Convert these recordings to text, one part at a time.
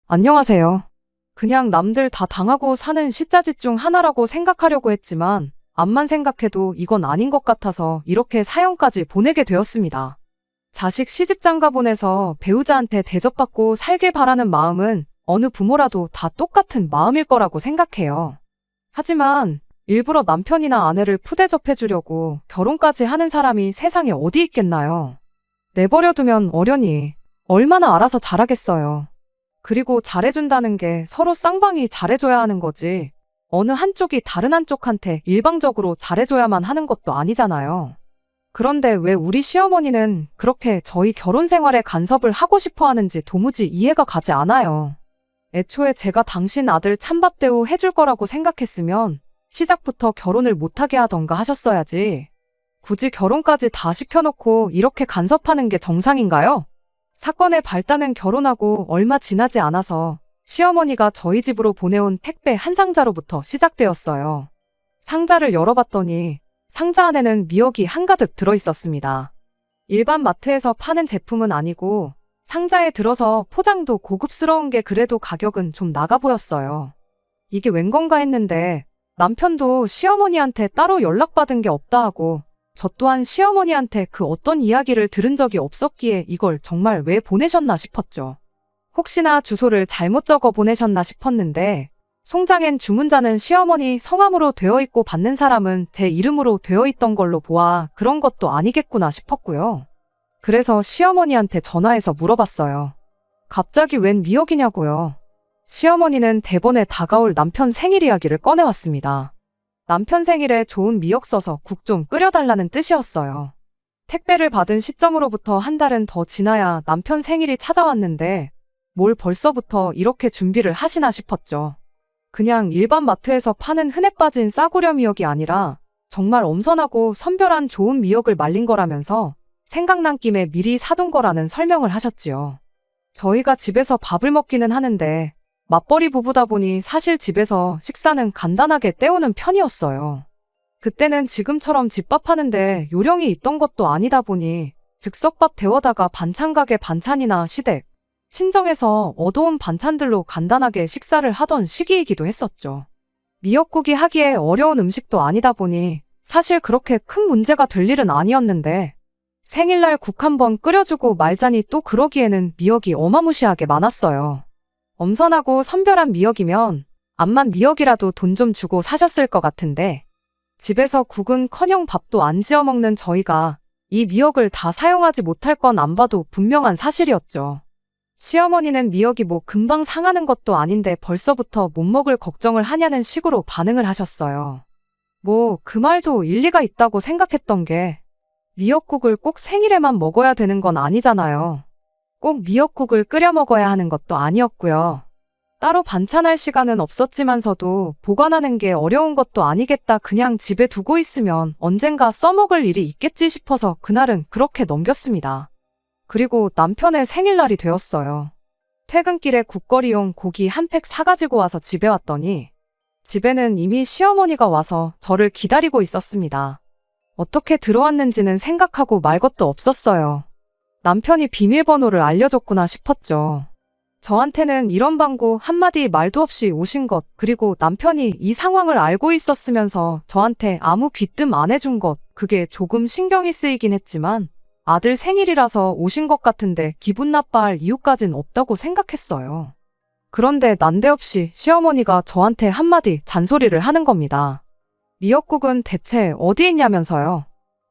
안녕하세요. 그냥 남들 다 당하고 사는 시자짓 중 하나라고 생각하려고 했지만 암만 생각해도 이건 아닌 것 같아서 이렇게 사연까지 보내게 되었습니다. 자식 시집장가 보내서 배우자한테 대접받고 살길 바라는 마음은 어느 부모라도 다 똑같은 마음일 거라고 생각해요. 하지만 일부러 남편이나 아내를 푸대접해주려고 결혼까지 하는 사람이 세상에 어디 있겠나요? 내버려두면 어련히 얼마나 알아서 잘하겠어요. 그리고 잘해준다는 게 서로 쌍방이 잘해줘야 하는 거지. 어느 한쪽이 다른 한쪽한테 일방적으로 잘해줘야만 하는 것도 아니잖아요. 그런데 왜 우리 시어머니는 그렇게 저희 결혼 생활에 간섭을 하고 싶어 하는지 도무지 이해가 가지 않아요. 애초에 제가 당신 아들 찬밥 대우 해줄 거라고 생각했으면 시작부터 결혼을 못하게 하던가 하셨어야지. 굳이 결혼까지 다 시켜놓고 이렇게 간섭하는 게 정상인가요? 사건의 발단은 결혼하고 얼마 지나지 않아서 시어머니가 저희 집으로 보내온 택배 한 상자로부터 시작되었어요. 상자를 열어봤더니 상자 안에는 미역이 한가득 들어있었습니다. 일반 마트에서 파는 제품은 아니고 상자에 들어서 포장도 고급스러운 게 그래도 가격은 좀 나가 보였어요. 이게 웬 건가 했는데 남편도 시어머니한테 따로 연락받은 게 없다 하고 저 또한 시어머니한테 그 어떤 이야기를 들은 적이 없었기에 이걸 정말 왜 보내셨나 싶었죠. 혹시나 주소를 잘못 적어 보내셨나 싶었는데 송장엔 주문자는 시어머니 성함으로 되어 있고 받는 사람은 제 이름으로 되어 있던 걸로 보아 그런 것도 아니겠구나 싶었고요. 그래서 시어머니한테 전화해서 물어봤어요. 갑자기 웬 미역이냐고요. 시어머니는 대번에 다가올 남편 생일 이야기를 꺼내왔습니다. 남편 생일에 좋은 미역 써서 국 좀 끓여달라는 뜻이었어요. 택배를 받은 시점으로부터 한 달은 더 지나야 남편 생일이 찾아왔는데 뭘 벌써부터 이렇게 준비를 하시나 싶었죠. 그냥 일반 마트에서 파는 흔해 빠진 싸구려 미역이 아니라 정말 엄선하고 선별한 좋은 미역을 말린 거라면서 생각난 김에 미리 사둔 거라는 설명을 하셨지요. 저희가 집에서 밥을 먹기는 하는데 맞벌이 부부다 보니 사실 집에서 식사는 간단하게 때우는 편이었어요. 그때는 지금처럼 집밥하는데 요령이 있던 것도 아니다 보니 즉석밥 데워다가 반찬 가게 반찬이나 시댁, 친정에서 얻어온 반찬들로 간단하게 식사를 하던 시기이기도 했었죠. 미역국이 하기에 어려운 음식도 아니다 보니 사실 그렇게 큰 문제가 될 일은 아니었는데 생일날 국 한번 끓여주고 말자니 또 그러기에는 미역이 어마무시하게 많았어요. 엄선하고 선별한 미역이면 암만 미역이라도 돈 좀 주고 사셨을 것 같은데 집에서 국은커녕 밥도 안 지어 먹는 저희가 이 미역을 다 사용하지 못할 건 안 봐도 분명한 사실이었죠. 시어머니는 미역이 뭐 금방 상하는 것도 아닌데 벌써부터 못 먹을 걱정을 하냐는 식으로 반응을 하셨어요. 뭐 그 말도 일리가 있다고 생각했던 게 미역국을 꼭 생일에만 먹어야 되는 건 아니잖아요. 꼭 미역국을 끓여 먹어야 하는 것도 아니었고요. 따로 반찬할 시간은 없었지만서도 보관하는 게 어려운 것도 아니겠다 그냥 집에 두고 있으면 언젠가 써먹을 일이 있겠지 싶어서 그날은 그렇게 넘겼습니다. 그리고 남편의 생일날이 되었어요. 퇴근길에 국거리용 고기 한 팩 사가지고 와서 집에 왔더니 집에는 이미 시어머니가 와서 저를 기다리고 있었습니다. 어떻게 들어왔는지는 생각하고 말 것도 없었어요. 남편이 비밀번호를 알려줬구나 싶었죠. 저한테는 이런 방구 한마디 말도 없이 오신 것, 그리고 남편이 이 상황을 알고 있었으면서 저한테 아무 귀뜸 안 해준 것, 그게 조금 신경이 쓰이긴 했지만 아들 생일이라서 오신 것 같은데 기분 나빠할 이유까진 없다고 생각했어요. 그런데 난데없이 시어머니가 저한테 한마디 잔소리를 하는 겁니다. 미역국은 대체 어디 있냐면서요.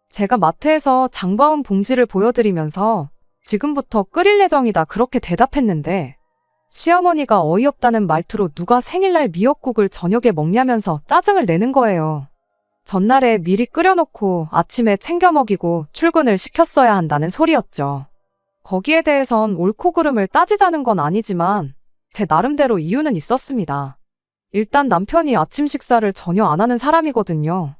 제가 마트에서 장바온 봉지를 보여드리면서 지금부터 끓일 예정이다 그렇게 대답했는데 시어머니가 어이없다는 말투로 누가 생일날 미역국을 저녁에 먹냐면서 짜증을 내는 거예요. 전날에 미리 끓여놓고 아침에 챙겨 먹이고 출근을 시켰어야 한다는 소리였죠. 거기에 대해선 옳고 그름을 따지자는 건 아니지만 제 나름대로 이유는 있었습니다. 일단 남편이 아침 식사를 전혀 안 하는 사람이거든요.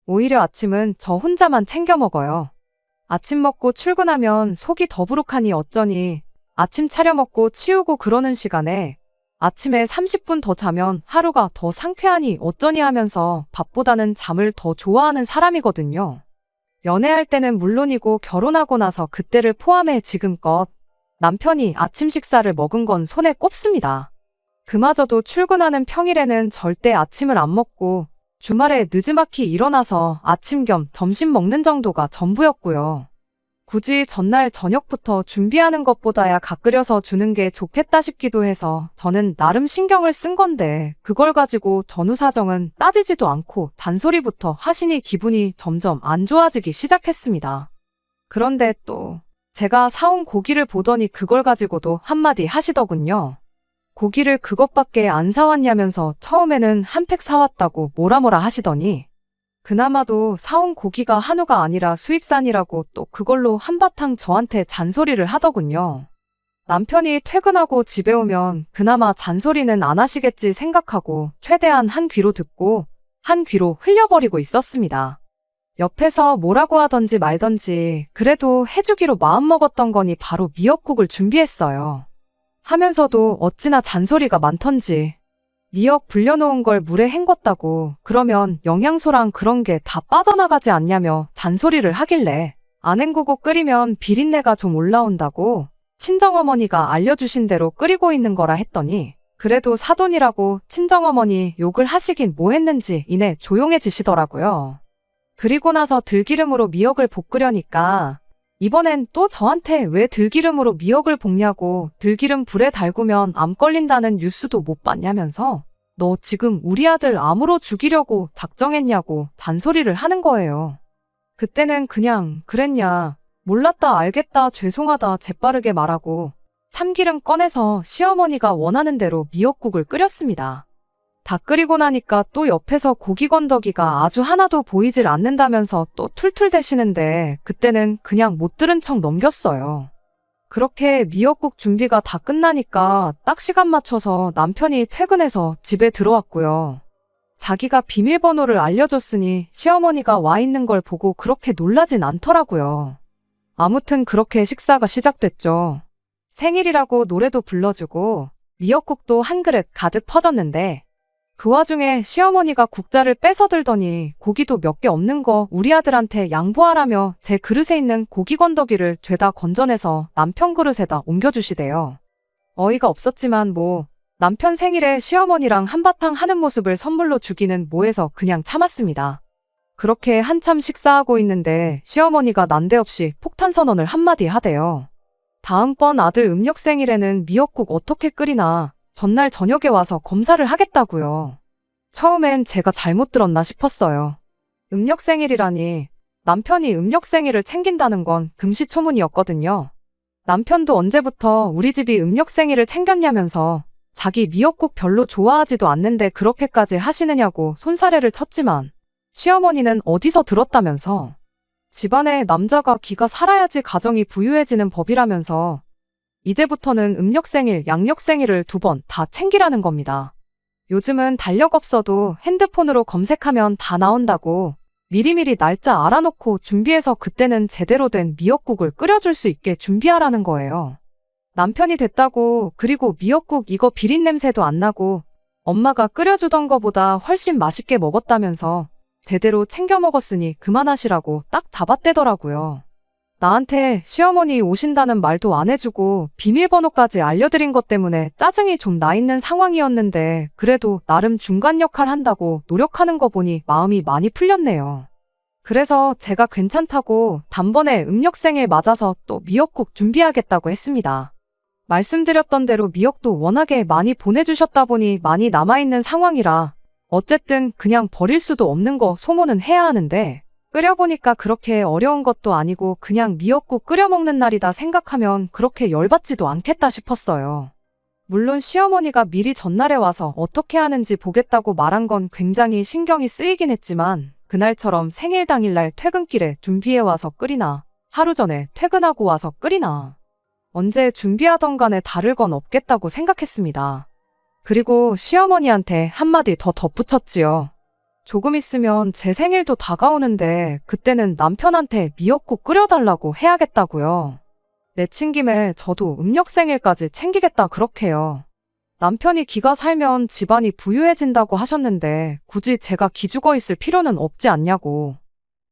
오히려 아침은 저 혼자만 챙겨 먹어요. 아침 먹고 출근하면 속이 더부룩하니 어쩌니 아침 차려 먹고 치우고 그러는 시간에 아침에 30분 더 자면 하루가 더 상쾌하니 어쩌니 하면서 밥보다는 잠을 더 좋아하는 사람이거든요. 연애할 때는 물론이고 결혼하고 나서 그때를 포함해 지금껏 남편이 아침 식사를 먹은 건 손에 꼽습니다. 그마저도 출근하는 평일에는 절대 아침을 안 먹고 주말에 느지막이 일어나서 아침 겸 점심 먹는 정도가 전부였고요. 굳이 전날 저녁부터 준비하는 것보다야 각 끓여서 주는 게 좋겠다 싶기도 해서 저는 나름 신경을 쓴 건데 그걸 가지고 전후 사정은 따지지도 않고 잔소리부터 하시니 기분이 점점 안 좋아지기 시작했습니다. 그런데 또 제가 사온 고기를 보더니 그걸 가지고도 한마디 하시더군요. 고기를 그것밖에 안 사왔냐면서 처음에는 한 팩 사왔다고 뭐라 하시더니 그나마도 사온 고기가 한우가 아니라 수입산이라고 또 그걸로 한바탕 저한테 잔소리를 하더군요. 남편이 퇴근하고 집에 오면 그나마 잔소리는 안 하시겠지 생각하고 최대한 한 귀로 듣고 한 귀로 흘려버리고 있었습니다. 옆에서 뭐라고 하던지 말던지 그래도 해주기로 마음먹었던 거니 바로 미역국을 준비했어요. 하면서도 어찌나 잔소리가 많던지 미역 불려놓은 걸 물에 헹궜다고 그러면 영양소랑 그런 게 다 빠져나가지 않냐며 잔소리를 하길래 안 헹구고 끓이면 비린내가 좀 올라온다고 친정어머니가 알려주신 대로 끓이고 있는 거라 했더니 그래도 사돈이라고 친정어머니 욕을 하시긴 뭐 했는지 이내 조용해지시더라고요. 그리고 나서 들기름으로 미역을 볶으려니까 이번엔 또 저한테 왜 들기름으로 미역을 볶냐고 들기름 불에 달구면 암 걸린다는 뉴스도 못 봤냐면서 너 지금 우리 아들 암으로 죽이려고 작정했냐고 잔소리를 하는 거예요. 그때는 그냥 그랬냐 몰랐다 알겠다 죄송하다 재빠르게 말하고 참기름 꺼내서 시어머니가 원하는 대로 미역국을 끓였습니다. 다 끓이고 나니까 또 옆에서 고기 건더기가 아주 하나도 보이질 않는다면서 또 툴툴대시는데 그때는 그냥 못 들은 척 넘겼어요. 그렇게 미역국 준비가 다 끝나니까 딱 시간 맞춰서 남편이 퇴근해서 집에 들어왔고요. 자기가 비밀번호를 알려줬으니 시어머니가 와 있는 걸 보고 그렇게 놀라진 않더라고요. 아무튼 그렇게 식사가 시작됐죠. 생일이라고 노래도 불러주고 미역국도 한 그릇 가득 퍼졌는데 그 와중에 시어머니가 국자를 뺏어 들더니 고기도 몇 개 없는 거 우리 아들한테 양보하라며 제 그릇에 있는 고기 건더기를 죄다 건져내서 남편 그릇에다 옮겨주시대요. 어이가 없었지만 뭐 남편 생일에 시어머니랑 한바탕 하는 모습을 선물로 주기는 뭐해서 그냥 참았습니다. 그렇게 한참 식사하고 있는데 시어머니가 난데없이 폭탄 선언을 한마디 하대요. 다음번 아들 음력 생일에는 미역국 어떻게 끓이나 전날 저녁에 와서 검사를 하겠다고요. 처음엔 제가 잘못 들었나 싶었어요. 음력 생일이라니 남편이 음력 생일을 챙긴다는 건 금시초문이었거든요. 남편도 언제부터 우리 집이 음력 생일을 챙겼냐면서 자기 미역국 별로 좋아하지도 않는데 그렇게까지 하시느냐고 손사래를 쳤지만 시어머니는 어디서 들었다면서 집안에 남자가 기가 살아야지 가정이 부유해지는 법이라면서 이제부터는 음력생일, 양력생일을 2번 다 챙기라는 겁니다. 요즘은 달력 없어도 핸드폰으로 검색하면 다 나온다고 미리미리 날짜 알아놓고 준비해서 그때는 제대로 된 미역국을 끓여줄 수 있게 준비하라는 거예요. 남편이 됐다고 그리고 미역국 이거 비린냄새도 안 나고 엄마가 끓여주던 거보다 훨씬 맛있게 먹었다면서 제대로 챙겨 먹었으니 그만하시라고 딱 잡아떼더라고요. 나한테 시어머니 오신다는 말도 안 해주고 비밀번호까지 알려드린 것 때문에 짜증이 좀 나 있는 상황이었는데 그래도 나름 중간 역할 한다고 노력하는 거 보니 마음이 많이 풀렸네요. 그래서 제가 괜찮다고 단번에 음력생일 맞아서 또 미역국 준비하겠다고 했습니다. 말씀드렸던 대로 미역도 워낙에 많이 보내주셨다 보니 많이 남아있는 상황이라 어쨌든 그냥 버릴 수도 없는 거 소모는 해야 하는데 끓여보니까 그렇게 어려운 것도 아니고 그냥 미역국 끓여 먹는 날이다 생각하면 그렇게 열받지도 않겠다 싶었어요. 물론 시어머니가 미리 전날에 와서 어떻게 하는지 보겠다고 말한 건 굉장히 신경이 쓰이긴 했지만 그날처럼 생일 당일날 퇴근길에 준비해와서 끓이나 하루 전에 퇴근하고 와서 끓이나 언제 준비하던 간에 다를 건 없겠다고 생각했습니다. 그리고 시어머니한테 한마디 더 덧붙였지요. 조금 있으면 제 생일도 다가오는데 그때는 남편한테 미역국 끓여달라고 해야겠다고요. 내친 김에 저도 음력 생일까지 챙기겠다 그렇게요. 남편이 기가 살면 집안이 부유해진다고 하셨는데 굳이 제가 기죽어 있을 필요는 없지 않냐고.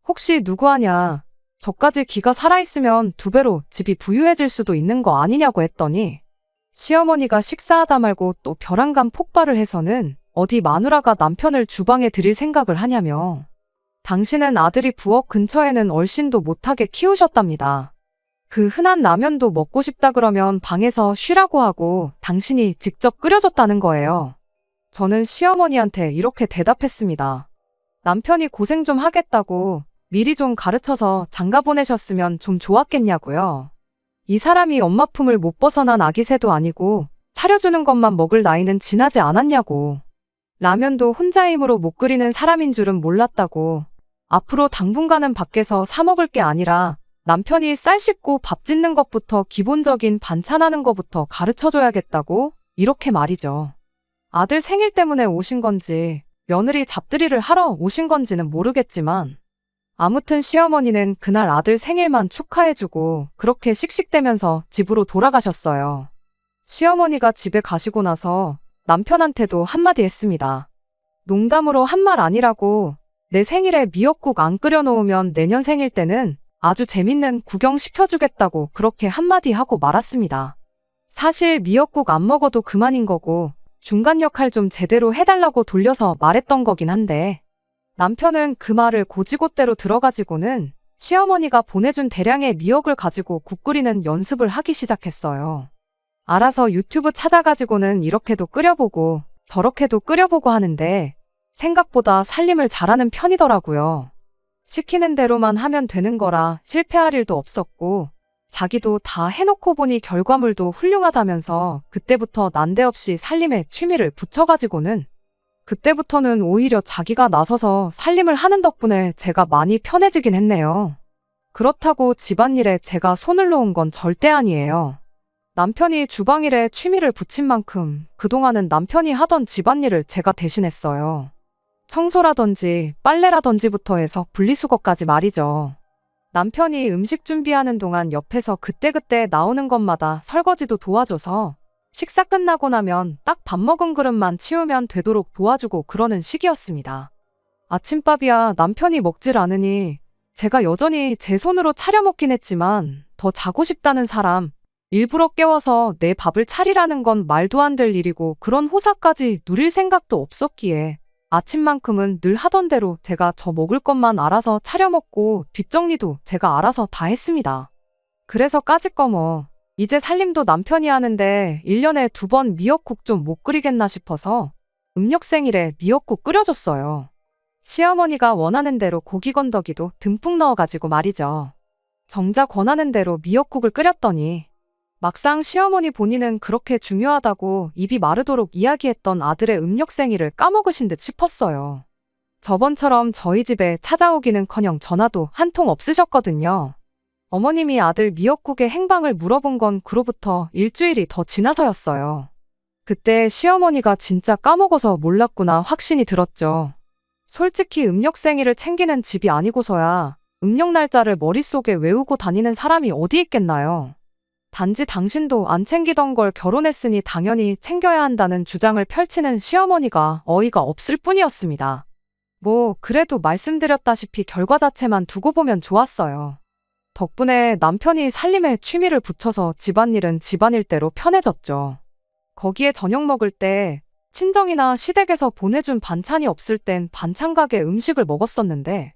혹시 누구 아냐? 저까지 기가 살아있으면 2배로 집이 부유해질 수도 있는 거 아니냐고 했더니 시어머니가 식사하다 말고 또 벼랑간 폭발을 해서는 어디 마누라가 남편을 주방에 들일 생각을 하냐며 당신은 아들이 부엌 근처에는 얼씬도 못하게 키우셨답니다. 그 흔한 라면도 먹고 싶다 그러면 방에서 쉬라고 하고 당신이 직접 끓여줬다는 거예요. 저는 시어머니한테 이렇게 대답했습니다. 남편이 고생 좀 하겠다고 미리 좀 가르쳐서 장가 보내셨으면 좀 좋았겠냐고요. 이 사람이 엄마 품을 못 벗어난 아기 새도 아니고 차려주는 것만 먹을 나이는 지나지 않았냐고. 라면도 혼자 힘으로 못 끓이는 사람인 줄은 몰랐다고. 앞으로 당분간은 밖에서 사 먹을 게 아니라 남편이 쌀 씻고 밥 짓는 것부터 기본적인 반찬하는 것부터 가르쳐줘야겠다고 이렇게 말이죠. 아들 생일 때문에 오신 건지 며느리 잡들이를 하러 오신 건지는 모르겠지만 아무튼 시어머니는 그날 아들 생일만 축하해주고 그렇게 씩씩대면서 집으로 돌아가셨어요. 시어머니가 집에 가시고 나서 남편한테도 한마디 했습니다. 농담으로 한 말 아니라고 내 생일에 미역국 안 끓여놓으면 내년 생일 때는 아주 재밌는 구경 시켜주겠다고 그렇게 한마디 하고 말았습니다. 사실 미역국 안 먹어도 그만인 거고 중간 역할 좀 제대로 해달라고 돌려서 말했던 거긴 한데 남편은 그 말을 고지고대로 들어가지고는 시어머니가 보내준 대량의 미역을 가지고 국 끓이는 연습을 하기 시작했어요. 알아서 유튜브 찾아가지고는 이렇게도 끓여보고 저렇게도 끓여보고 하는데 생각보다 살림을 잘하는 편이더라고요. 시키는 대로만 하면 되는 거라 실패할 일도 없었고 자기도 다 해놓고 보니 결과물도 훌륭하다면서 그때부터 난데없이 살림에 취미를 붙여가지고는 그때부터는 오히려 자기가 나서서 살림을 하는 덕분에 제가 많이 편해지긴 했네요. 그렇다고 집안일에 제가 손을 놓은 건 절대 아니에요. 남편이 주방일에 취미를 붙인 만큼 그동안은 남편이 하던 집안일을 제가 대신했어요. 청소라든지 빨래라든지부터 해서 분리수거까지 말이죠. 남편이 음식 준비하는 동안 옆에서 그때그때 나오는 것마다 설거지도 도와줘서 식사 끝나고 나면 딱 밥 먹은 그릇만 치우면 되도록 도와주고 그러는 시기였습니다. 아침밥이야 남편이 먹질 않으니 제가 여전히 제 손으로 차려 먹긴 했지만 더 자고 싶다는 사람 일부러 깨워서 내 밥을 차리라는 건 말도 안 될 일이고 그런 호사까지 누릴 생각도 없었기에 아침만큼은 늘 하던 대로 제가 저 먹을 것만 알아서 차려 먹고 뒷정리도 제가 알아서 다 했습니다. 그래서 까짓거 뭐 이제 살림도 남편이 하는데 1년에 2번 미역국 좀 못 끓이겠나 싶어서 음력생일에 미역국 끓여줬어요. 시어머니가 원하는 대로 고기 건더기도 듬뿍 넣어가지고 말이죠. 정작 원하는 대로 미역국을 끓였더니 막상 시어머니 본인은 그렇게 중요하다고 입이 마르도록 이야기했던 아들의 음력생일을 까먹으신 듯 싶었어요. 저번처럼 저희 집에 찾아오기는커녕 전화도 한 통 없으셨거든요. 어머님이 아들 미역국의 행방을 물어본 건 그로부터 일주일이 더 지나서였어요. 그때 시어머니가 진짜 까먹어서 몰랐구나 확신이 들었죠. 솔직히 음력생일을 챙기는 집이 아니고서야 음력 날짜를 머릿속에 외우고 다니는 사람이 어디 있겠나요? 단지 당신도 안 챙기던 걸 결혼했으니 당연히 챙겨야 한다는 주장을 펼치는 시어머니가 어이가 없을 뿐이었습니다. 뭐 그래도 말씀드렸다시피 결과 자체만 두고 보면 좋았어요. 덕분에 남편이 살림에 취미를 붙여서 집안일은 집안일대로 편해졌죠. 거기에 저녁 먹을 때 친정이나 시댁에서 보내준 반찬이 없을 땐 반찬 가게 음식을 먹었었는데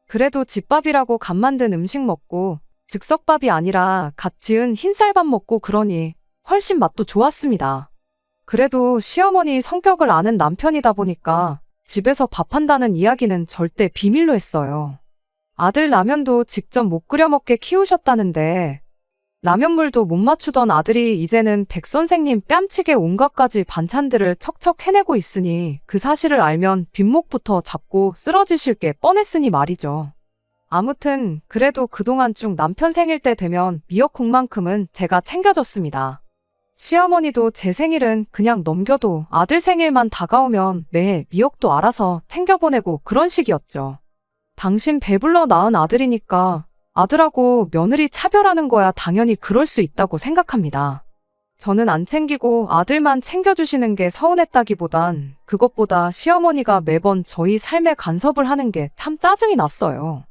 그래도 집밥이라고 갓 만든 음식 먹고 즉석밥이 아니라 갓 지은 흰쌀밥 먹고 그러니 훨씬 맛도 좋았습니다. 그래도 시어머니 성격을 아는 남편이다 보니까 집에서 밥한다는 이야기는 절대 비밀로 했어요. 아들 라면도 직접 못 끓여 먹게 키우셨다는데 라면물도 못 맞추던 아들이 이제는 백 선생님 뺨치게 온갖 가지 반찬들을 척척 해내고 있으니 그 사실을 알면 뒷목부터 잡고 쓰러지실 게 뻔했으니 말이죠. 아무튼 그래도 그동안 쭉 남편 생일 때 되면 미역국만큼은 제가 챙겨줬습니다. 시어머니도 제 생일은 그냥 넘겨도 아들 생일만 다가오면 매해 미역도 알아서 챙겨보내고 그런 식이었죠. 당신 배불러 낳은 아들이니까 아들하고 며느리 차별하는 거야 당연히 그럴 수 있다고 생각합니다. 저는 안 챙기고 아들만 챙겨주시는 게 서운했다기보단 그것보다 시어머니가 매번 저희 삶에 간섭을 하는 게 참 짜증이 났어요.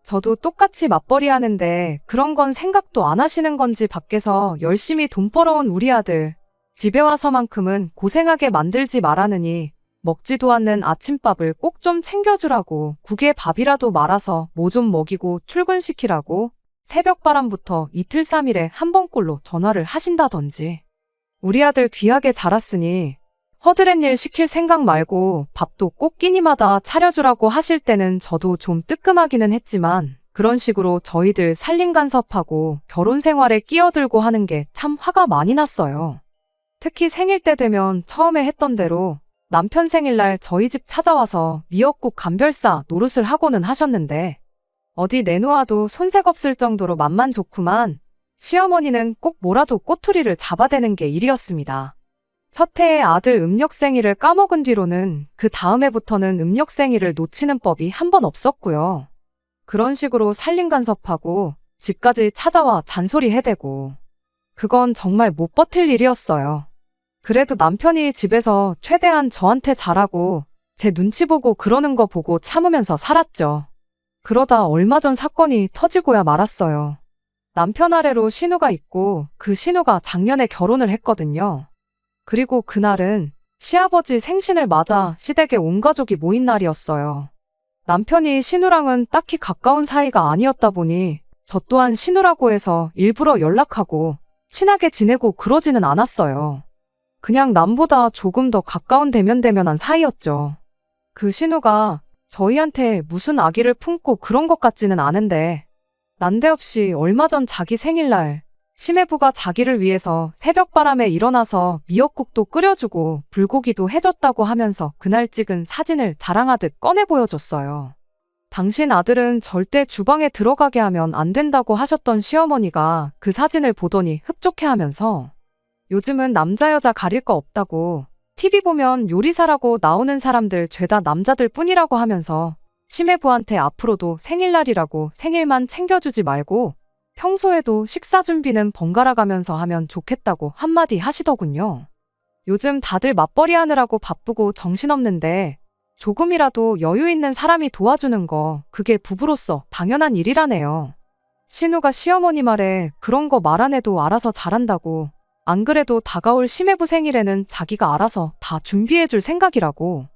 저도 똑같이 맞벌이 하는데 그런 건 생각도 안 하시는 건지 밖에서 열심히 돈 벌어온 우리 아들 집에 와서만큼은 고생하게 만들지 말라느니 먹지도 않는 아침밥을 꼭 좀 챙겨주라고 국에 밥이라도 말아서 뭐 좀 먹이고 출근시키라고 새벽바람부터 이틀 3일에 한 번꼴로 전화를 하신다던지. 우리 아들 귀하게 자랐으니 허드렛 일 시킬 생각 말고 밥도 꼭 끼니마다 차려주라고 하실 때는 저도 좀 뜨끔하기는 했지만 그런 식으로 저희들 살림 간섭하고 결혼 생활에 끼어들고 하는 게 참 화가 많이 났어요. 특히 생일 때 되면 처음에 했던 대로 남편 생일날 저희 집 찾아와서 미역국 감별사 노릇을 하고는 하셨는데 어디 내놓아도 손색 없을 정도로 맛만 좋구만 시어머니는 꼭 뭐라도 꼬투리를 잡아대는 게 일이었습니다. 첫 해에 아들 음력생일을 까먹은 뒤로는 그 다음 해부터는 음력생일을 놓치는 법이 한 번 없었고요. 그런 식으로 살림 간섭하고 집까지 찾아와 잔소리 해대고 그건 정말 못 버틸 일이었어요. 그래도 남편이 집에서 최대한 저한테 잘하고 제 눈치 보고 그러는 거 보고 참으면서 살았죠. 그러다 얼마 전 사건이 터지고야 말았어요. 남편 아래로 신우가 있고 그 신우가 작년에 결혼을 했거든요. 그리고 그날은 시아버지 생신을 맞아 시댁에 온 가족이 모인 날이었어요. 남편이 신우랑은 딱히 가까운 사이가 아니었다 보니 저 또한 신우라고 해서 일부러 연락하고 친하게 지내고 그러지는 않았어요. 그냥 남보다 조금 더 가까운 대면대면한 사이였죠. 그 신우가 저희한테 무슨 아기를 품고 그런 것 같지는 않은데 난데없이 얼마 전 자기 생일날 심해부가 자기를 위해서 새벽바람에 일어나서 미역국도 끓여주고 불고기도 해줬다고 하면서 그날 찍은 사진을 자랑하듯 꺼내 보여줬어요. 당신 아들은 절대 주방에 들어가게 하면 안 된다고 하셨던 시어머니가 그 사진을 보더니 흡족해하면서 요즘은 남자 여자 가릴 거 없다고 TV 보면 요리사라고 나오는 사람들 죄다 남자들 뿐이라고 하면서 심해부한테 앞으로도 생일날이라고 생일만 챙겨주지 말고 평소에도 식사 준비는 번갈아 가면서 하면 좋겠다고 한마디 하시더군요. 요즘 다들 맞벌이 하느라고 바쁘고 정신없는데 조금이라도 여유 있는 사람이 도와주는 거 그게 부부로서 당연한 일이라네요. 신우가 시어머니 말에 그런 거 말 안 해도 알아서 잘한다고 안 그래도 다가올 심해부 생일에는 자기가 알아서 다 준비해 줄 생각이라고.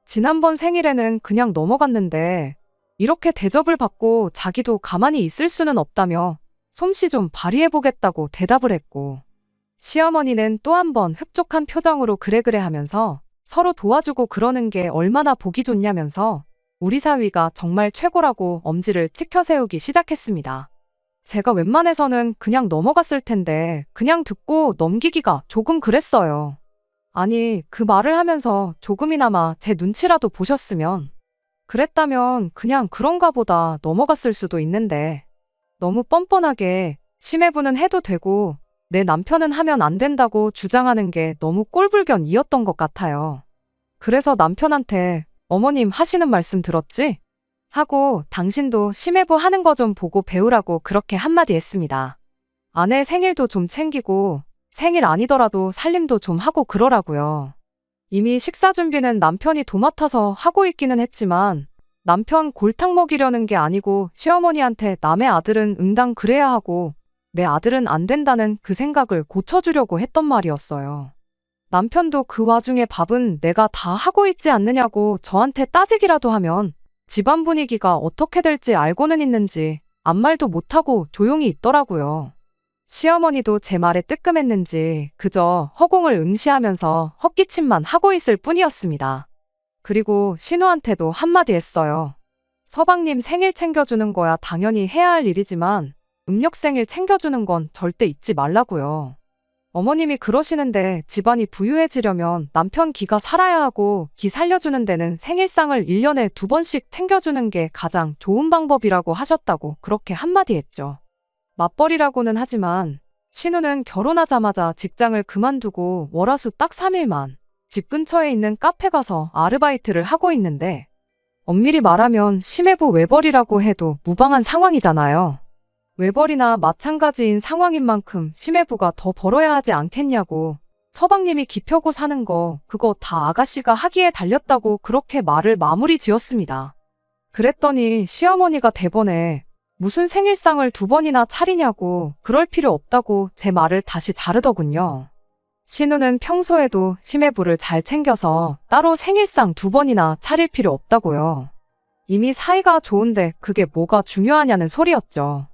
지난번 생일에는 그냥 넘어갔는데 이렇게 대접을 받고 자기도 가만히 있을 수는 없다며 솜씨 좀 발휘해보겠다고 대답을 했고 시어머니는 또 한 번 흡족한 표정으로 그래 하면서 서로 도와주고 그러는 게 얼마나 보기 좋냐면서 우리 사위가 정말 최고라고 엄지를 치켜 세우기 시작했습니다. 제가 웬만해서는 그냥 넘어갔을 텐데 그냥 듣고 넘기기가 조금 그랬어요. 아니 그 말을 하면서 조금이나마 제 눈치라도 보셨으면 그랬다면 그냥 그런가 보다 넘어갔을 수도 있는데 너무 뻔뻔하게 심해부는 해도 되고 내 남편은 하면 안 된다고 주장하는 게 너무 꼴불견이었던 것 같아요. 그래서 남편한테 어머님 하시는 말씀 들었지? 하고 당신도 심해부 하는 거 좀 보고 배우라고 그렇게 한마디 했습니다. 아내 생일도 좀 챙기고 생일 아니더라도 살림도 좀 하고 그러라고요. 이미 식사 준비는 남편이 도맡아서 하고 있기는 했지만 남편 골탕 먹이려는 게 아니고 시어머니한테 남의 아들은 응당 그래야 하고 내 아들은 안 된다는 그 생각을 고쳐주려고 했던 말이었어요. 남편도 그 와중에 밥은 내가 다 하고 있지 않느냐고 저한테 따지기라도 하면 집안 분위기가 어떻게 될지 알고는 있는지 아무 말도 못하고 조용히 있더라고요. 시어머니도 제 말에 뜨끔했는지 그저 허공을 응시하면서 헛기침만 하고 있을 뿐이었습니다. 그리고 신우한테도 한마디 했어요. 서방님 생일 챙겨주는 거야 당연히 해야 할 일이지만 음력생일 챙겨주는 건 절대 잊지 말라고요. 어머님이 그러시는데 집안이 부유해지려면 남편 기가 살아야 하고 기 살려주는 데는 생일상을 1년에 2번씩 챙겨주는 게 가장 좋은 방법이라고 하셨다고 그렇게 한마디 했죠. 맞벌이라고는 하지만 신우는 결혼하자마자 직장을 그만두고 월화수 딱 3일만 집 근처에 있는 카페 가서 아르바이트를 하고 있는데 엄밀히 말하면 심해부 외벌이라고 해도 무방한 상황이잖아요. 외벌이나 마찬가지인 상황인 만큼 심해부가 더 벌어야 하지 않겠냐고 서방님이 기펴고 사는 거 그거 다 아가씨가 하기에 달렸다고 그렇게 말을 마무리 지었습니다. 그랬더니 시어머니가 대번에 무슨 생일상을 2번이나 차리냐고 그럴 필요 없다고 제 말을 다시 자르더군요. 신우는 평소에도 시매부를 잘 챙겨서 따로 생일상 2번이나 차릴 필요 없다고요. 이미 사이가 좋은데 그게 뭐가 중요하냐는 소리였죠.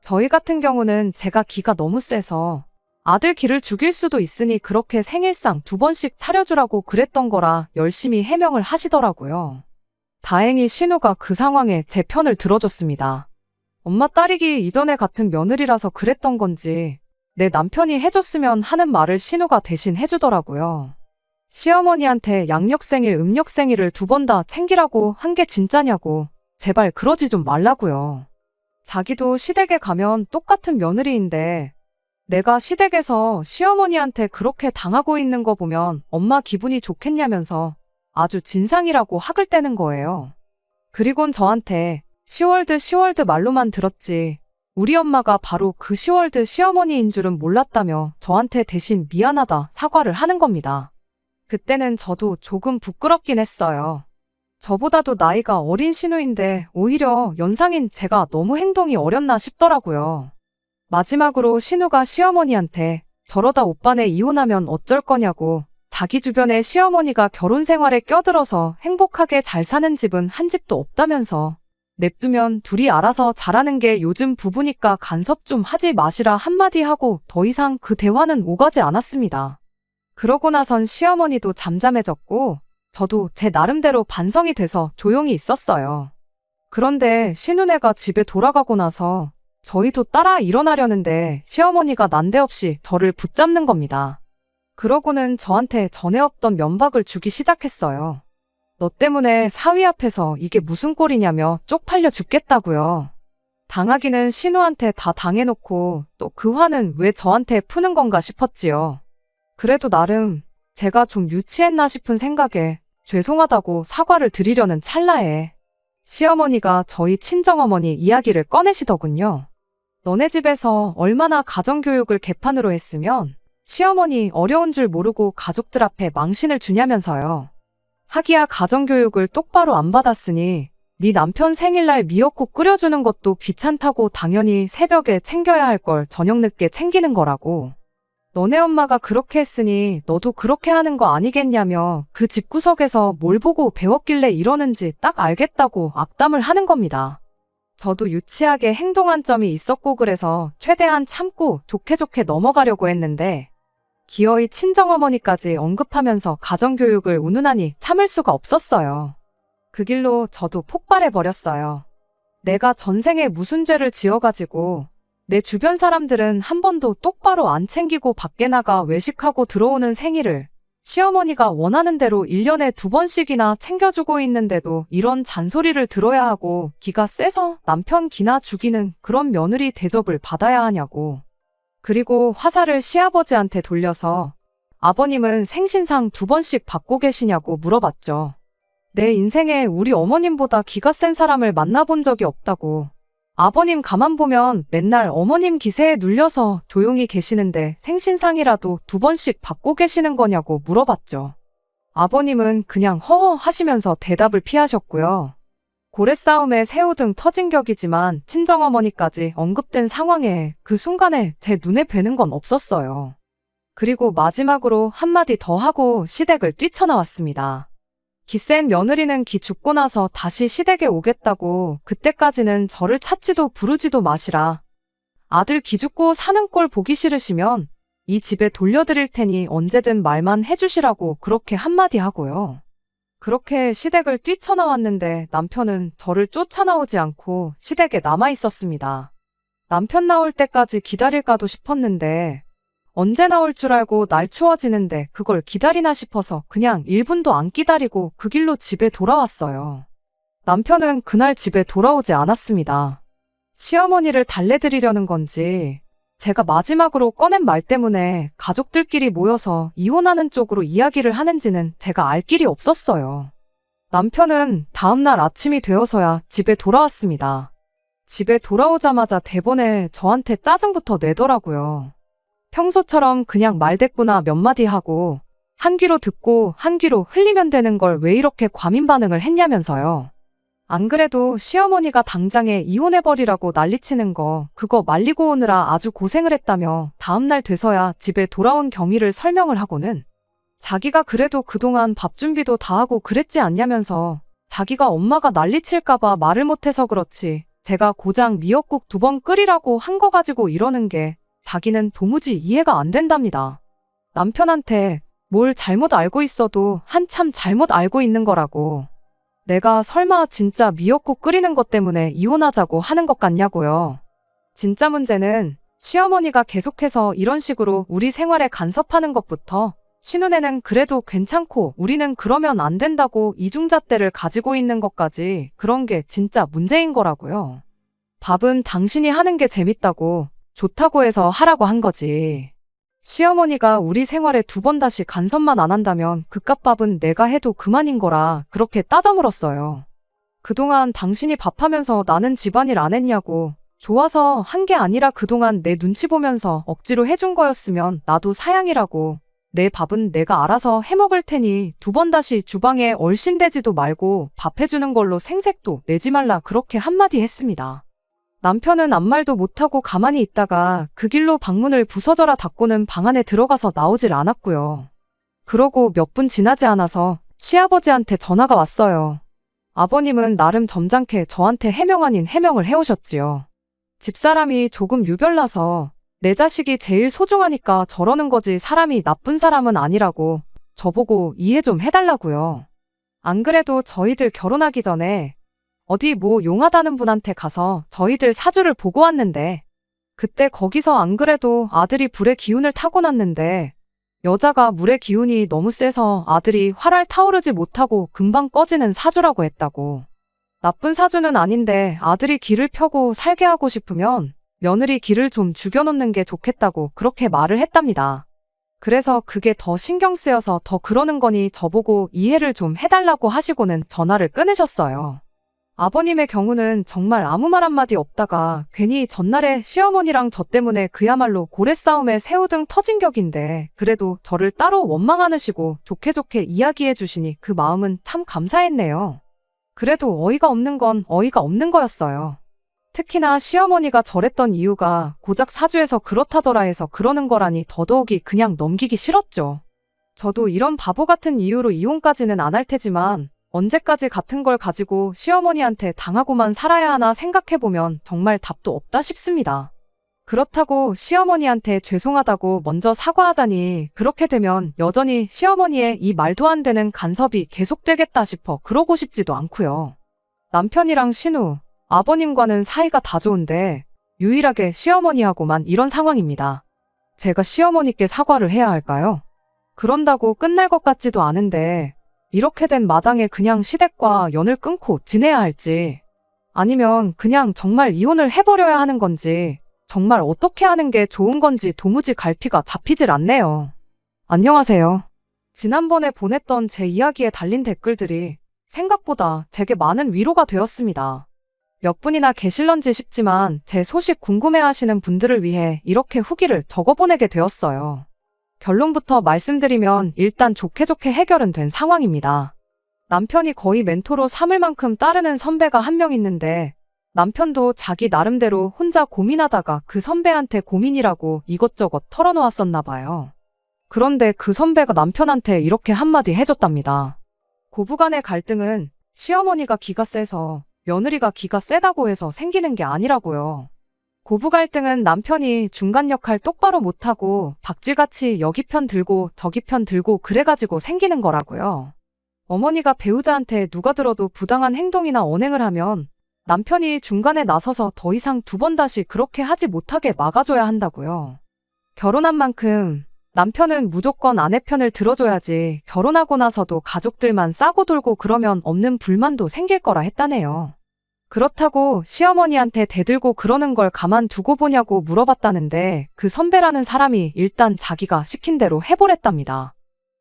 저희 같은 경우는 제가 기가 너무 세서 아들 기를 죽일 수도 있으니 그렇게 생일상 2번씩 차려주라고 그랬던 거라 열심히 해명을 하시더라고요. 다행히 신우가 그 상황에 제 편을 들어줬습니다. 엄마 딸이기 이전에 같은 며느리라서 그랬던 건지 내 남편이 해줬으면 하는 말을 신우가 대신 해주더라고요. 시어머니한테 양력생일, 음력생일을 2번 다 챙기라고 한 게 진짜냐고 제발 그러지 좀 말라고요. 자기도 시댁에 가면 똑같은 며느리인데 내가 시댁에서 시어머니한테 그렇게 당하고 있는 거 보면 엄마 기분이 좋겠냐면서 아주 진상이라고 학을 떼는 거예요. 그리곤 저한테 시월드 말로만 들었지 우리 엄마가 바로 그 시월드 시어머니인 줄은 몰랐다며 저한테 대신 미안하다 사과를 하는 겁니다. 그때는 저도 조금 부끄럽긴 했어요. 저보다도 나이가 어린 신우인데 오히려 연상인 제가 너무 행동이 어렸나 싶더라고요. 마지막으로 신우가 시어머니한테 저러다 오빠네 이혼하면 어쩔 거냐고 자기 주변에 시어머니가 결혼 생활에 껴들어서 행복하게 잘 사는 집은 한 집도 없다면서 냅두면 둘이 알아서 잘하는 게 요즘 부부니까 간섭 좀 하지 마시라 한마디 하고 더 이상 그 대화는 오가지 않았습니다. 그러고 나선 시어머니도 잠잠해졌고 저도 제 나름대로 반성이 돼서 조용히 있었어요. 그런데 신우네가 집에 돌아가고 나서 저희도 따라 일어나려는데 시어머니가 난데없이 저를 붙잡는 겁니다. 그러고는 저한테 전에 없던 면박을 주기 시작했어요. 너 때문에 사위 앞에서 이게 무슨 꼴이냐며 쪽팔려 죽겠다고요. 당하기는 신우한테 다 당해놓고 또 그 화는 왜 저한테 푸는 건가 싶었지요. 그래도 나름 제가 좀 유치했나 싶은 생각에 죄송하다고 사과를 드리려는 찰나에 시어머니가 저희 친정어머니 이야기를 꺼내시더군요. 너네 집에서 얼마나 가정교육을 개판으로 했으면 시어머니 어려운 줄 모르고 가족들 앞에 망신을 주냐면서요. 하기야 가정교육을 똑바로 안 받았으니 네 남편 생일날 미역국 끓여주는 것도 귀찮다고 당연히 새벽에 챙겨야 할 걸 저녁 늦게 챙기는 거라고. 너네 엄마가 그렇게 했으니 너도 그렇게 하는 거 아니겠냐며 그 집구석에서 뭘 보고 배웠길래 이러는지 딱 알겠다고 악담을 하는 겁니다. 저도 유치하게 행동한 점이 있었고 그래서 최대한 참고 좋게 넘어가려고 했는데 기어이 친정어머니까지 언급하면서 가정교육을 운운하니 참을 수가 없었어요. 그 길로 저도 폭발해버렸어요. 내가 전생에 무슨 죄를 지어가지고 내 주변 사람들은 한 번도 똑바로 안 챙기고 밖에 나가 외식하고 들어오는 생일을 시어머니가 원하는 대로 1년에 2번씩이나 챙겨주고 있는데도 이런 잔소리를 들어야 하고 기가 세서 남편 기나 죽이는 그런 며느리 대접을 받아야 하냐고. 그리고 화살을 시아버지한테 돌려서 아버님은 생신상 2번씩 받고 계시냐고 물어봤죠. 내 인생에 우리 어머님보다 기가 센 사람을 만나본 적이 없다고. 아버님 가만 보면 맨날 어머님 기세에 눌려서 조용히 계시는데 생신상이라도 2번씩 받고 계시는 거냐고 물어봤죠. 아버님은 그냥 허허 하시면서 대답을 피하셨고요. 고래싸움에 새우등 터진 격이지만 친정어머니까지 언급된 상황에 그 순간에 제 눈에 뵈는 건 없었어요. 그리고 마지막으로 한마디 더 하고 시댁을 뛰쳐나왔습니다. 기센 며느리는 기 죽고 나서 다시 시댁에 오겠다고 그때까지는 저를 찾지도 부르지도 마시라. 아들 기 죽고 사는 꼴 보기 싫으시면 이 집에 돌려드릴 테니 언제든 말만 해주시라고 그렇게 한마디 하고요. 그렇게 시댁을 뛰쳐나왔는데 남편은 저를 쫓아나오지 않고 시댁에 남아있었습니다. 남편 나올 때까지 기다릴까도 싶었는데 언제 나올 줄 알고 날 추워지는데 그걸 기다리나 싶어서 그냥 1분도 안 기다리고 그 길로 집에 돌아왔어요. 남편은 그날 집에 돌아오지 않았습니다. 시어머니를 달래드리려는 건지 제가 마지막으로 꺼낸 말 때문에 가족들끼리 모여서 이혼하는 쪽으로 이야기를 하는지는 제가 알 길이 없었어요. 남편은 다음날 아침이 되어서야 집에 돌아왔습니다. 집에 돌아오자마자 대번에 저한테 짜증부터 내더라고요. 평소처럼 그냥 말대꾸나 몇 마디 하고 한 귀로 듣고 한 귀로 흘리면 되는 걸 왜 이렇게 과민 반응을 했냐면서요. 안 그래도 시어머니가 당장에 이혼해버리라고 난리치는 거 그거 말리고 오느라 아주 고생을 했다며 다음날 돼서야 집에 돌아온 경위를 설명을 하고는 자기가 그래도 그동안 밥 준비도 다 하고 그랬지 않냐면서 자기가 엄마가 난리칠까봐 말을 못해서 그렇지 제가 고장 미역국 2번 끓이라고 한 거 가지고 이러는 게 자기는 도무지 이해가 안 된답니다. 남편한테 뭘 잘못 알고 있어도 한참 잘못 알고 있는 거라고. 내가 설마 진짜 미역국 끓이는 것 때문에 이혼하자고 하는 것 같냐고요. 진짜 문제는 시어머니가 계속해서 이런 식으로 우리 생활에 간섭하는 것부터 신혼에는 그래도 괜찮고 우리는 그러면 안 된다고 이중잣대를 가지고 있는 것까지 그런 게 진짜 문제인 거라고요. 밥은 당신이 하는 게 재밌다고 좋다고 해서 하라고 한 거지. 시어머니가 우리 생활에 2번 다시 간섭만 안 한다면 그깟 밥은 내가 해도 그만인 거라 그렇게 따져 물었어요. 그동안 당신이 밥하면서 나는 집안일 안 했냐고. 좋아서 한 게 아니라 그동안 내 눈치 보면서 억지로 해준 거였으면 나도 사양이라고. 내 밥은 내가 알아서 해먹을 테니 2번 다시 주방에 얼씬대지도 말고 밥 해주는 걸로 생색도 내지 말라 그렇게 한마디 했습니다. 남편은 아무 말도 못하고 가만히 있다가 그 길로 방문을 부서져라 닫고는 방 안에 들어가서 나오질 않았고요. 그러고 몇 분 지나지 않아서 시아버지한테 전화가 왔어요. 아버님은 나름 점잖게 저한테 해명 아닌 해명을 해오셨지요. 집사람이 조금 유별나서 내 자식이 제일 소중하니까 저러는 거지 사람이 나쁜 사람은 아니라고 저보고 이해 좀 해달라고요. 안 그래도 저희들 결혼하기 전에 어디 뭐 용하다는 분한테 가서 저희들 사주를 보고 왔는데 그때 거기서 안 그래도 아들이 불의 기운을 타고났는데 여자가 물의 기운이 너무 세서 아들이 활을 타오르지 못하고 금방 꺼지는 사주라고 했다고. 나쁜 사주는 아닌데 아들이 길을 펴고 살게 하고 싶으면 며느리 길을 좀 죽여놓는 게 좋겠다고 그렇게 말을 했답니다. 그래서 그게 더 신경 쓰여서 더 그러는 거니 저보고 이해를 좀 해달라고 하시고는 전화를 끊으셨어요. 아버님의 경우는 정말 아무 말 한마디 없다가 괜히 전날에 시어머니랑 저 때문에 그야말로 고래 싸움에 새우등 터진 격인데 그래도 저를 따로 원망 않으시고 좋게 좋게 이야기해 주시니 그 마음은 참 감사했네요. 그래도 어이가 없는 건 어이가 없는 거였어요. 특히나 시어머니가 저랬던 이유가 고작 사주에서 그렇다더라 해서 그러는 거라니 더더욱이 그냥 넘기기 싫었죠. 저도 이런 바보 같은 이유로 이혼까지는 안 할 테지만 언제까지 같은 걸 가지고 시어머니한테 당하고만 살아야 하나 생각해보면 정말 답도 없다 싶습니다. 그렇다고 시어머니한테 죄송하다고 먼저 사과하자니 그렇게 되면 여전히 시어머니의 이 말도 안 되는 간섭이 계속되겠다 싶어 그러고 싶지도 않고요. 남편이랑 신우, 아버님과는 사이가 다 좋은데 유일하게 시어머니하고만 이런 상황입니다. 제가 시어머니께 사과를 해야 할까요? 그런다고 끝날 것 같지도 않은데 이렇게 된 마당에 그냥 시댁과 연을 끊고 지내야 할지 아니면 그냥 정말 이혼을 해버려야 하는 건지 정말 어떻게 하는 게 좋은 건지 도무지 갈피가 잡히질 않네요. 안녕하세요. 지난번에 보냈던 제 이야기에 달린 댓글들이 생각보다 제게 많은 위로가 되었습니다. 몇 분이나 계실런지 싶지만 제 소식 궁금해하시는 분들을 위해 이렇게 후기를 적어보내게 되었어요. 결론부터 말씀드리면 일단 좋게 좋게 해결은 된 상황입니다. 남편이 거의 멘토로 삼을 만큼 따르는 선배가 한 명 있는데 남편도 자기 나름대로 혼자 고민하다가 그 선배한테 고민이라고 이것저것 털어놓았었나 봐요. 그런데 그 선배가 남편한테 이렇게 한마디 해줬답니다. 고부간의 갈등은 시어머니가 기가 세서 며느리가 기가 세다고 해서 생기는 게 아니라고요. 고부 갈등은 남편이 중간 역할 똑바로 못하고 박쥐같이 여기 편 들고 저기 편 들고 그래가지고 생기는 거라고요. 어머니가 배우자한테 누가 들어도 부당한 행동이나 언행을 하면 남편이 중간에 나서서 더 이상 2번 다시 그렇게 하지 못하게 막아줘야 한다고요. 결혼한 만큼 남편은 무조건 아내 편을 들어줘야지 결혼하고 나서도 가족들만 싸고 돌고 그러면 없는 불만도 생길 거라 했다네요. 그렇다고 시어머니한테 대들고 그러는 걸 가만두고 보냐고 물어봤다는데 그 선배라는 사람이 일단 자기가 시킨 대로 해보랬답니다.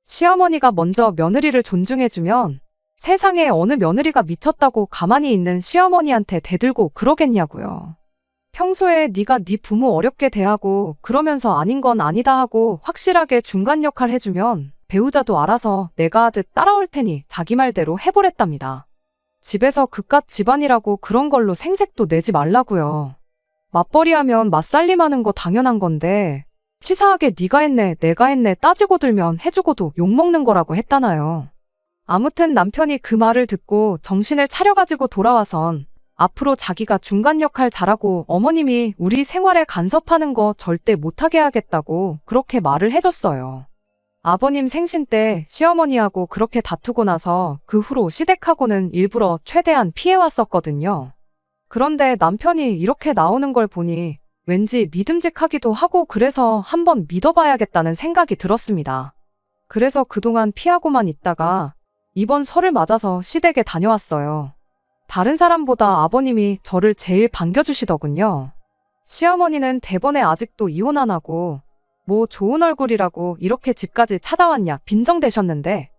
시어머니가 먼저 며느리를 존중해주면 세상에 어느 며느리가 미쳤다고 가만히 있는 시어머니한테 대들고 그러겠냐고요. 평소에 네가 네 부모 어렵게 대하고 그러면서 아닌 건 아니다 하고 확실하게 중간 역할 해주면 배우자도 알아서 내가 하듯 따라올 테니 자기 말대로 해보랬답니다. 집에서 그깟 집안이라고 그런 걸로 생색도 내지 말라고요. 맞벌이하면 맞살림하는 거 당연한 건데 치사하게 네가 했네 내가 했네 따지고 들면 해주고도 욕먹는 거라고 했다나요. 아무튼 남편이 그 말을 듣고 정신을 차려가지고 돌아와선 앞으로 자기가 중간 역할 잘하고 어머님이 우리 생활에 간섭하는 거 절대 못하게 하겠다고 그렇게 말을 해줬어요. 아버님 생신 때 시어머니하고 그렇게 다투고 나서 그 후로 시댁하고는 일부러 최대한 피해왔었거든요. 그런데 남편이 이렇게 나오는 걸 보니 왠지 믿음직하기도 하고 그래서 한번 믿어봐야겠다는 생각이 들었습니다. 그래서 그동안 피하고만 있다가 이번 설을 맞아서 시댁에 다녀왔어요. 다른 사람보다 아버님이 저를 제일 반겨주시더군요. 시어머니는 대번에 아직도 이혼 안 하고 뭐 좋은 얼굴이라고 이렇게 집까지 찾아왔냐 빈정대셨는데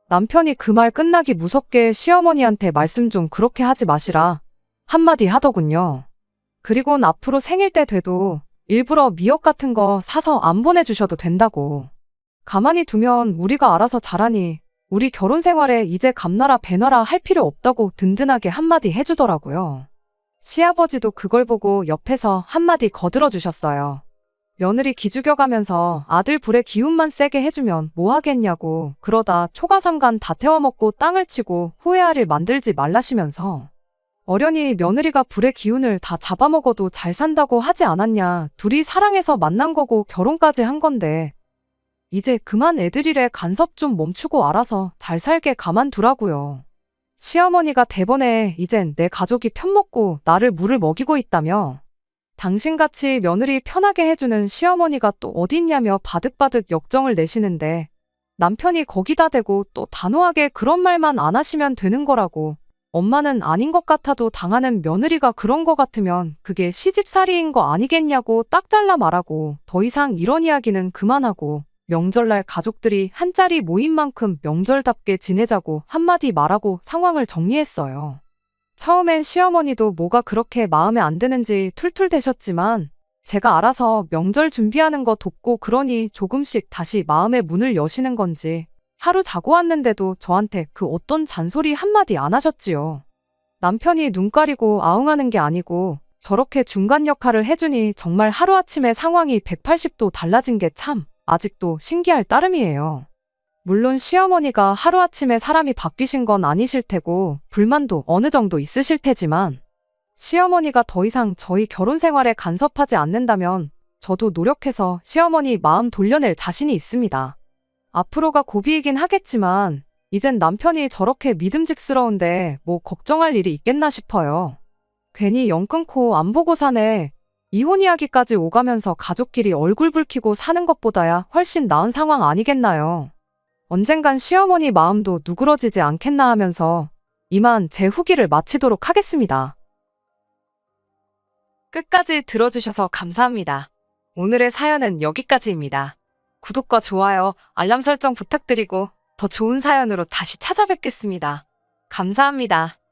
남편이 그 말 끝나기 무섭게 시어머니한테 말씀 좀 그렇게 하지 마시라 한마디 하더군요. 그리곤 앞으로 생일 때 돼도 일부러 미역 같은 거 사서 안 보내주셔도 된다고. 가만히 두면 우리가 알아서 잘하니 우리 결혼 생활에 이제 감나라 배나라 할 필요 없다고 든든하게 한마디 해주더라고요. 시아버지도 그걸 보고 옆에서 한마디 거들어 주셨어요. 며느리 기죽여가면서 아들 불에 기운만 세게 해주면 뭐 하겠냐고 그러다 초가삼간 다 태워먹고 땅을 치고 후회할 일 만들지 말라시면서 어련히 며느리가 불의 기운을 다 잡아먹어도 잘 산다고 하지 않았냐. 둘이 사랑해서 만난 거고 결혼까지 한 건데 이제 그만 애들일에 간섭 좀 멈추고 알아서 잘 살게 가만두라고요. 시어머니가 대번에 이젠 내 가족이 편먹고 나를 물을 먹이고 있다며 당신같이 며느리 편하게 해주는 시어머니가 또 어딨냐며 바득바득 역정을 내시는데 남편이 거기다 대고 또 단호하게 그런 말만 안 하시면 되는 거라고 엄마는 아닌 것 같아도 당하는 며느리가 그런 거 같으면 그게 시집살이인 거 아니겠냐고 딱 잘라 말하고 더 이상 이런 이야기는 그만하고 명절날 가족들이 한자리 모인 만큼 명절답게 지내자고 한마디 말하고 상황을 정리했어요. 처음엔 시어머니도 뭐가 그렇게 마음에 안 드는지 툴툴대셨지만 제가 알아서 명절 준비하는 거 돕고 그러니 조금씩 다시 마음의 문을 여시는 건지 하루 자고 왔는데도 저한테 그 어떤 잔소리 한마디 안 하셨지요. 남편이 눈 가리고 아웅하는 게 아니고 저렇게 중간 역할을 해주니 정말 하루아침에 상황이 180도 달라진 게 참 아직도 신기할 따름이에요. 물론 시어머니가 하루아침에 사람이 바뀌신 건 아니실 테고 불만도 어느 정도 있으실 테지만 시어머니가 더 이상 저희 결혼 생활에 간섭하지 않는다면 저도 노력해서 시어머니 마음 돌려낼 자신이 있습니다. 앞으로가 고비이긴 하겠지만 이젠 남편이 저렇게 믿음직스러운데 뭐 걱정할 일이 있겠나 싶어요. 괜히 영 끊고 안 보고 사네. 이혼 이야기까지 오가면서 가족끼리 얼굴 붉히고 사는 것보다야 훨씬 나은 상황 아니겠나요. 언젠간 시어머니 마음도 누그러지지 않겠나 하면서 이만 제 후기를 마치도록 하겠습니다. 끝까지 들어주셔서 감사합니다. 오늘의 사연은 여기까지입니다. 구독과 좋아요, 알람 설정 부탁드리고 더 좋은 사연으로 다시 찾아뵙겠습니다. 감사합니다.